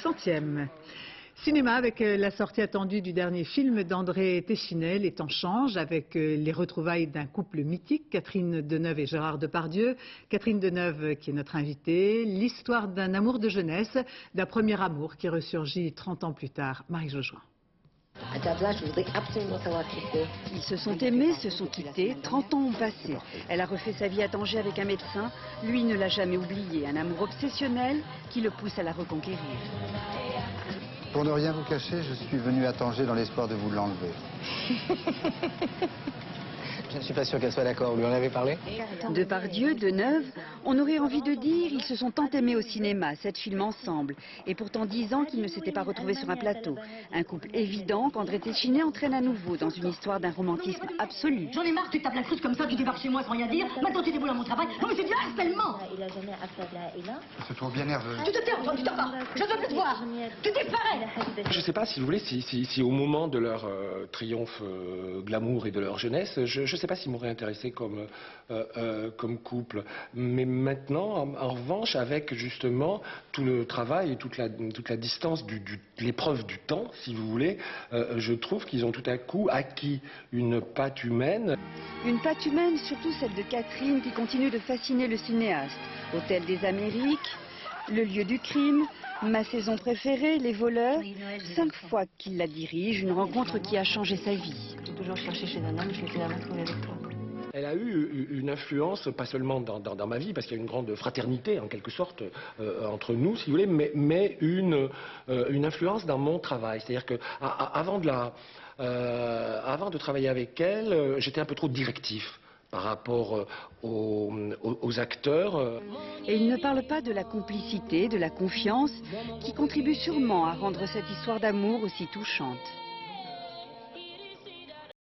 100e. Cinéma avec la sortie attendue du dernier film d'André Téchinet, Les temps changent, avec les retrouvailles d'un couple mythique, Catherine Deneuve et Gérard Depardieu. Catherine Deneuve qui est notre invitée, l'histoire d'un amour de jeunesse, d'un premier amour qui ressurgit 30 ans plus tard. Marie-Jo Join. À ta place, je voudrais absolument savoir qui c'est. Ils se sont aimés, se sont quittés, 30 ans ont passé. Elle a refait sa vie à Tanger avec un médecin. Lui ne l'a jamais oublié. Un amour obsessionnel qui le pousse à la reconquérir. Pour ne rien vous cacher, je suis venu à Tanger dans l'espoir de vous l'enlever. Je ne suis pas sûr qu'elle soit d'accord. Vous lui en avez parlé? Depardieu, Deneuve, on aurait envie de dire ils se sont tant aimés au cinéma, 7 films ensemble. Et pourtant 10 ans qu'ils ne s'étaient pas retrouvés sur un plateau. Un couple évident qu'André Téchinet entraîne à nouveau dans une histoire d'un romantisme absolu. J'en ai marre, tu tapes la cruche comme ça, tu débarques chez moi sans rien dire. Maintenant tu débrouilles à mon travail. Non mais c'est du harcèlement. Il a jamais affaire là et là. Je trouve bien nerveux. Tu te tais, Antoine, tu t'en vas. Je veux plus te voir. Tu disparais. Je ne sais pas, si vous voulez, si au moment de leur triomphe glamour et de leur jeunesse, je ne sais pas s'ils m'auraient intéressé comme couple. Mais maintenant, en revanche, avec justement tout le travail et toute la distance de l'épreuve du temps, si vous voulez, je trouve qu'ils ont tout à coup acquis une patte humaine. Une patte humaine, surtout celle de Catherine, qui continue de fasciner le cinéaste. Hôtel des Amériques, le lieu du crime, ma saison préférée, Les voleurs. 5 fois qu'il la dirige, une rencontre qui a changé sa vie. J'ai toujours cherché chez un homme, je l'ai finalement trouvé avec toi. Elle a eu une influence, pas seulement dans ma vie, parce qu'il y a une grande fraternité, en quelque sorte, entre nous, si vous voulez, mais une influence dans mon travail. C'est-à-dire que avant de travailler avec elle, j'étais un peu trop directif par rapport aux acteurs. Et il ne parle pas de la complicité, de la confiance, qui contribue sûrement à rendre cette histoire d'amour aussi touchante.